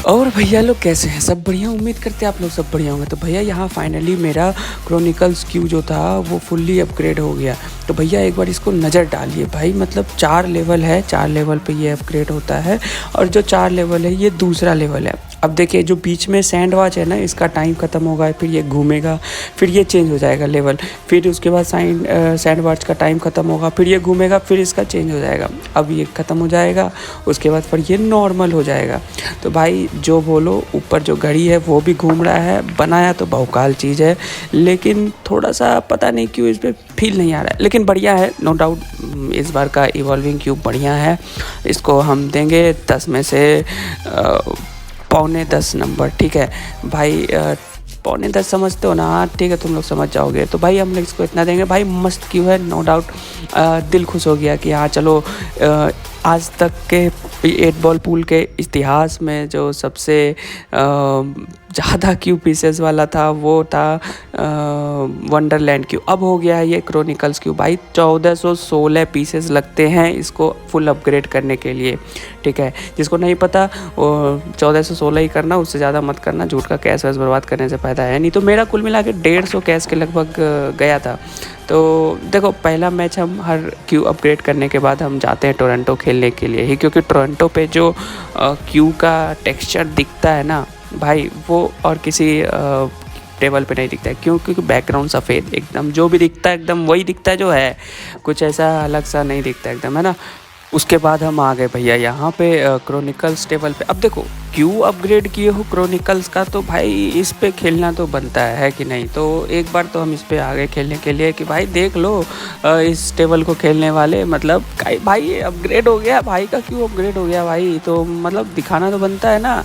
और भैया लोग कैसे हैं? सब बढ़िया, उम्मीद करते हैं आप लोग सब बढ़िया होंगे। तो भैया यहाँ फाइनली मेरा क्रॉनिकल्स क्यू जो था वो फुल्ली अपग्रेड हो गया। तो भैया एक बार इसको नज़र डालिए भाई, मतलब 4 लेवल है, 4 लेवल पे ये अपग्रेड होता है। और जो 4 लेवल है ये दूसरा लेवल है। अब देखिए जो बीच में सैंड वॉच है ना, इसका टाइम ख़त्म होगा, फिर ये घूमेगा, फिर ये चेंज हो जाएगा लेवल, फिर उसके बाद सैंड वॉच का टाइम ख़त्म होगा, फिर ये घूमेगा, फिर इसका चेंज हो जाएगा। अब ये ख़त्म हो जाएगा, उसके बाद फिर ये नॉर्मल हो जाएगा। तो भाई जो बोलो, ऊपर जो घड़ी है वो भी घूम रहा है। बनाया तो बहुकाल चीज़ है, लेकिन थोड़ा सा पता नहीं क्यों इस पर फील नहीं आ रहा है, लेकिन बढ़िया है नो डाउट। इस बार का इवॉल्विंग क्यूब बढ़िया है। इसको हम देंगे 10 में से पौने 10 नंबर। ठीक है भाई, पौने 10 समझते हो ना? हाँ ठीक है, तुम लोग समझ जाओगे। तो भाई हम लोग इसको इतना देंगे। भाई मस्त क्यों है, नो डाउट। दिल खुश हो गया कि हाँ चलो, आज तक के 8 बॉल पूल के इतिहास में जो सबसे ज़्यादा क्यू पीसेस वाला था वो था वंडरलैंड क्यू। अब हो गया है ये क्रॉनिकल्स क्यू। भाई 1416 पीसेस लगते हैं इसको फुल अपग्रेड करने के लिए। ठीक है, जिसको नहीं पता वो 1416 ही करना, उससे ज़्यादा मत करना। झूठ का कैश वैश बर्बाद करने से फ़ायदा है नहीं। तो मेरा कुल मिला के 150 कैश के लगभग गया था। तो देखो, पहला मैच हम हर क्यू अपग्रेड करने के बाद हम जाते हैं टोरंटो खेलने के लिए ही, क्योंकि टोरंटो पे जो क्यू का टेक्सचर दिखता है ना भाई, वो और किसी टेबल पे नहीं दिखता है। क्यों? क्योंकि बैकग्राउंड सफ़ेद एकदम, जो भी दिखता है एकदम वही दिखता है जो है, कुछ ऐसा अलग सा नहीं दिखता एकदम, है ना। उसके बाद हम आ गए भैया यहाँ पे क्रॉनिकल्स टेबल पे। अब देखो, क्यों अपग्रेड किए हो क्रॉनिकल्स का, तो भाई इस पे खेलना तो बनता है कि नहीं। तो एक बार तो हम इस पे आ गए खेलने के लिए कि भाई देख लो इस टेबल को खेलने वाले, मतलब भाई अपग्रेड हो गया, भाई का क्यों अपग्रेड हो गया भाई। तो मतलब दिखाना तो बनता है ना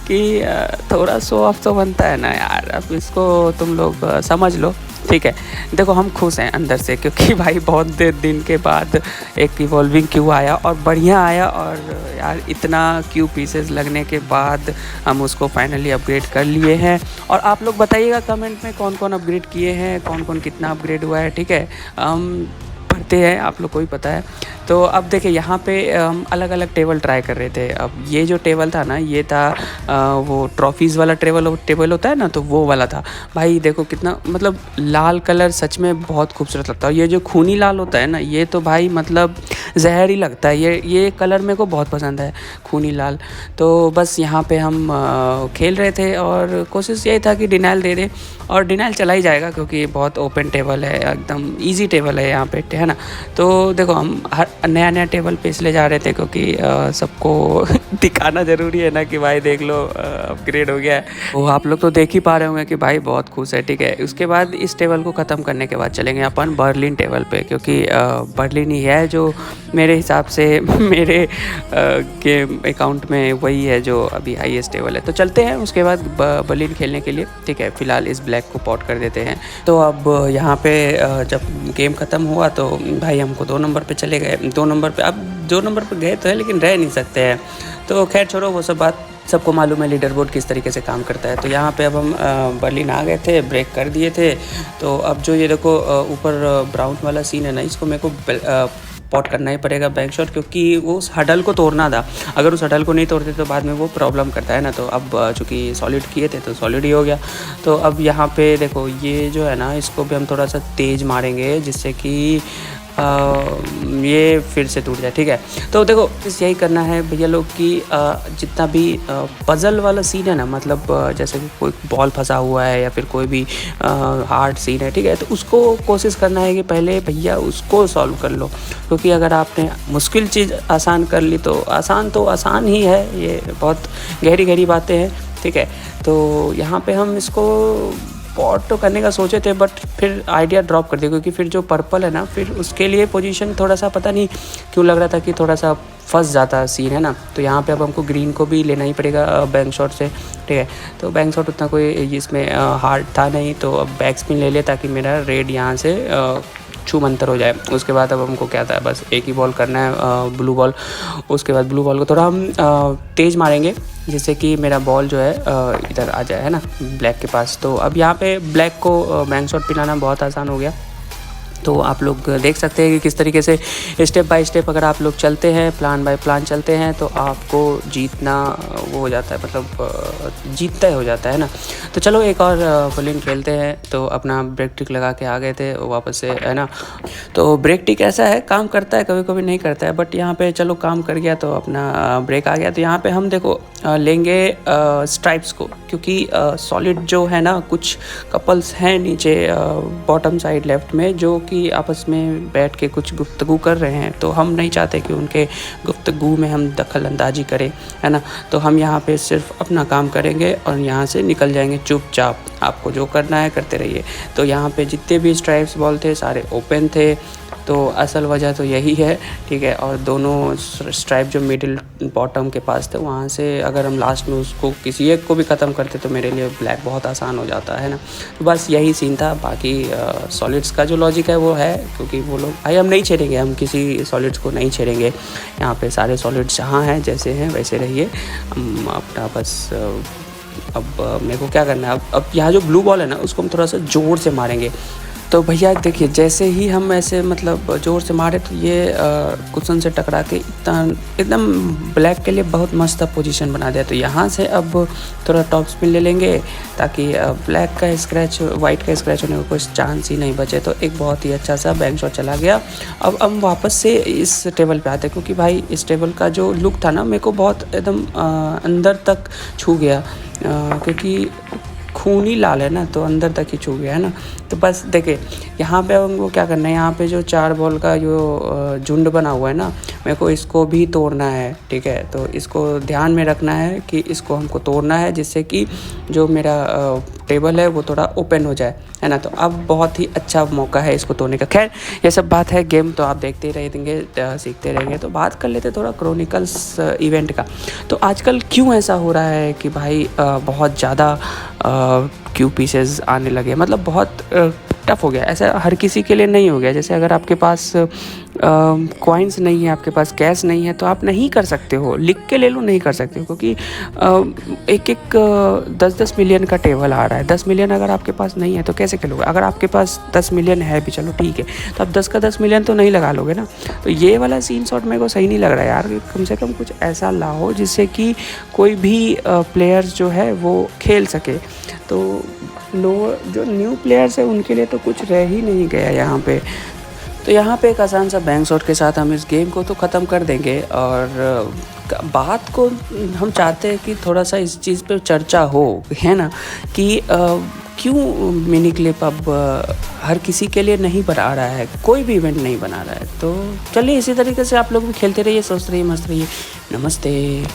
कि थोड़ा शो ऑफ तो बनता है ना यार। अब इसको तुम लोग समझ लो। ठीक है, देखो हम खुश हैं अंदर से, क्योंकि भाई बहुत देर दिन के बाद एक इवॉल्विंग क्यू आया और बढ़िया आया। और यार इतना क्यू पीसेस लगने के बाद हम उसको फाइनली अपग्रेड कर लिए हैं। और आप लोग बताइएगा कमेंट में कौन कौन अपग्रेड किए हैं, कौन कौन कितना अपग्रेड हुआ है। ठीक है, हम पढ़ते हैं, आप लोग को भी पता है। तो अब देखिए यहाँ पे हम अलग अलग टेबल ट्राई कर रहे थे। अब ये जो टेबल था ना, ये था वो ट्रॉफीज़ वाला टेबल होता है ना, तो वो वाला था। भाई देखो कितना, मतलब लाल कलर सच में बहुत खूबसूरत लगता है। ये जो खूनी लाल होता है ना, ये तो भाई मतलब जहर ही लगता है। ये कलर मेरे को बहुत पसंद है, खूनी लाल। तो बस यहाँ पे हम खेल रहे थे और कोशिश यही था कि डिनाइल दे दे, और डिनाइल चला ही जाएगा क्योंकि बहुत ओपन टेबल है, एकदम ईजी टेबल है यहाँ पे, है ना। तो देखो हम हर नया नया टेबल पे इसलिए जा रहे थे क्योंकि सबको दिखाना ज़रूरी है ना कि भाई देख लो अपग्रेड हो गया है। वो आप लोग तो देख ही पा रहे होंगे कि भाई बहुत खुश है। ठीक है, उसके बाद इस टेबल को ख़त्म करने के बाद चलेंगे अपन बर्लिन टेबल पे, क्योंकि बर्लिन ही है जो मेरे हिसाब से मेरे गेम अकाउंट में वही है जो अभी हाईएस्ट टेबल है। तो चलते हैं उसके बाद बर्लिन खेलने के लिए। ठीक है, फ़िलहाल इस ब्लैक को पॉट कर देते हैं। तो अब यहाँ पे जब गेम ख़त्म हुआ तो भाई हमको 2 नंबर पे चले गए। 2 नंबर पे, अब 2 नंबर पे गए तो है लेकिन रह नहीं सकते हैं। तो खैर छोड़ो, वो सब बात सबको मालूम है लीडर बोर्ड किस तरीके से काम करता है। तो यहाँ पे अब हम बर्लिन आ गए थे, ब्रेक कर दिए थे। तो अब जो ये देखो ऊपर ब्राउन वाला सीन है ना, इसको मेरे को पॉट करना ही पड़ेगा बैंक शॉट, क्योंकि वो उस हडल को तोड़ना था। अगर उस हडल को नहीं तोड़ते तो बाद में वो प्रॉब्लम करता है ना। तो अब चूँकि सॉलिड किए थे तो सॉलिड ही हो गया। तो अब यहाँ पे देखो ये जो है ना, इसको भी हम थोड़ा सा तेज़ मारेंगे जिससे कि ये फिर से टूट जाए। ठीक है, तो देखो बस यही करना है भैया लोग कि जितना भी पज़ल वाला सीन है ना, मतलब जैसे कि कोई बॉल फंसा हुआ है या फिर कोई भी हार्ड सीन है, ठीक है, तो उसको कोशिश करना है कि पहले भैया उसको सॉल्व कर लो। क्योंकि अगर आपने मुश्किल चीज़ आसान कर ली तो आसान ही है, ये बहुत गहरी गहरी बातें हैं। ठीक है, तो यहाँ पे हम इसको पॉट तो करने का सोचे थे, बट फिर आइडिया ड्रॉप कर दिया, क्योंकि फिर जो पर्पल है ना, फिर उसके लिए पोजीशन थोड़ा सा पता नहीं क्यों लग रहा था कि थोड़ा सा फंस जाता सीन, है ना। तो यहाँ पे अब हमको ग्रीन को भी लेना ही पड़ेगा बैंक शॉट से। ठीक है, तो बैंक शॉट उतना कोई इसमें हार्ड था नहीं, तो अब बैक स्पिन ले लिया ताकि मेरा रेड यहाँ से छू मंतर हो जाए। उसके बाद अब हमको क्या था, बस एक ही बॉल करना है, ब्लू बॉल। उसके बाद ब्लू बॉल को थोड़ा हम तेज़ मारेंगे जिससे कि मेरा बॉल जो है इधर आ जाए, है ना, ब्लैक के पास। तो अब यहाँ पे ब्लैक को बैंक शॉट पिलाना बहुत आसान हो गया। तो आप लोग देख सकते हैं कि किस तरीके से स्टेप बाय स्टेप अगर आप लोग चलते हैं, प्लान बाय प्लान चलते हैं, तो आपको जीतना वो हो जाता है, मतलब जीतता हो जाता है ना। तो चलो एक और बॉलिंग खेलते हैं। तो अपना ब्रेक ट्रिक लगा के आ गए थे वापस से, है ना। तो ब्रेक ट्रिक ऐसा है, काम करता है, कभी कभी नहीं करता है, बट यहाँ पे चलो काम कर गया तो अपना ब्रेक आ गया। तो यहाँ पे हम देखो लेंगे स्ट्राइप्स को, क्योंकि सॉलिड जो है ना, कुछ कपल्स हैं नीचे बॉटम साइड लेफ्ट में जो कि आपस में बैठ के कुछ गुफ्तगू कर रहे हैं। तो हम नहीं चाहते कि उनके गुफ्तगू में हम दखल अंदाजी करें, है ना। तो हम यहाँ पे सिर्फ अपना काम करेंगे और यहाँ से निकल जाएंगे चुपचाप। आपको जो करना है करते रहिए। तो यहाँ पे जितने भी स्ट्राइप्स बॉल थे सारे ओपन थे, तो असल वजह तो यही है, ठीक है। और दोनों स्ट्राइप जो मिडिल बॉटम के पास थे, वहाँ से अगर हम लास्ट में उसको किसी एक को भी ख़त्म करते तो मेरे लिए ब्लैक बहुत आसान हो जाता है ना। तो बस यही सीन था। बाकी सॉलिड्स का जो लॉजिक है वो है, क्योंकि वो लोग भाई हम नहीं छेड़ेंगे, हम किसी सॉलिड्स को नहीं छेड़ेंगे। यहाँ पे सारे सॉलिड्स जहाँ हैं जैसे हैं वैसे रहिए। हम अपना बस अब मेरे को क्या करना है, अब यहाँ जो ब्लू बॉल है ना उसको हम थोड़ा सा ज़ोर से मारेंगे। तो भैया देखिए, जैसे ही हम ऐसे मतलब ज़ोर से मारे तो ये कुशन से टकरा के एकदम ब्लैक के लिए बहुत मस्त पोजीशन बना दिया। तो यहाँ से अब थोड़ा टॉप स्पिन ले लेंगे ताकि ब्लैक का स्क्रैच, वाइट का स्क्रैच होने का कोई चांस ही नहीं बचे। तो एक बहुत ही अच्छा सा बैंक शॉट चला गया। अब हम वापस से इस टेबल पे आते, क्योंकि भाई इस टेबल का जो लुक था ना मेरे को बहुत एकदम अंदर तक छू गया, क्योंकि खून ही लाल है ना, तो अंदर तक ही छू गया है ना। तो बस देखिए यहाँ पे हमको क्या करना है, यहाँ पे जो 4 बॉल का जो झुंड बना हुआ है ना, मेरे को इसको भी तोड़ना है, ठीक है। तो इसको ध्यान में रखना है कि इसको हमको तोड़ना है, जिससे कि जो मेरा टेबल है वो थोड़ा ओपन हो जाए, है ना। तो अब बहुत ही अच्छा मौका है इसको तोड़ने का। खैर ये सब बात है, गेम तो आप देखते ही रहेंगे, सीखते रहेंगे। तो बात कर लेते थोड़ा क्रॉनिकल्स इवेंट का। तो आजकल क्यों ऐसा हो रहा है कि भाई बहुत ज़्यादा क्यू पीसेस आने लगे, मतलब बहुत टफ हो गया। ऐसा हर किसी के लिए नहीं हो गया। जैसे अगर आपके पास कॉइन्स नहीं है, आपके पास कैश नहीं है, तो आप नहीं कर सकते हो, लिख के ले लो, नहीं कर सकते हो, क्योंकि एक 10-10 मिलियन का टेबल आ रहा है। 10 मिलियन अगर आपके पास नहीं है तो कैसे खेलोगे। अगर आपके पास 10 मिलियन है भी, चलो ठीक है, तो आप 10 का 10 मिलियन तो नहीं लगा लोगे ना। तो ये वाला सीन शॉट मेरे को सही नहीं लग रहा है यार। कम से कम कुछ ऐसा लाओ जिससे कि कोई भी प्लेयर्स जो है वो खेल सके। तो जो न्यू प्लेयर्स है उनके लिए तो कुछ रह ही नहीं गया यहाँ पे। तो यहाँ पे एक आसान सा बैंक शॉट के साथ हम इस गेम को तो ख़त्म कर देंगे। और बात को हम चाहते हैं कि थोड़ा सा इस चीज़ पे चर्चा हो, है ना, कि क्यों मिनी क्लिप अब हर किसी के लिए नहीं बना रहा है, कोई भी इवेंट नहीं बना रहा है। तो चलिए इसी तरीके से आप लोग भी खेलते रहिए, सोचते रहिए, मस्त रहिए। नमस्ते।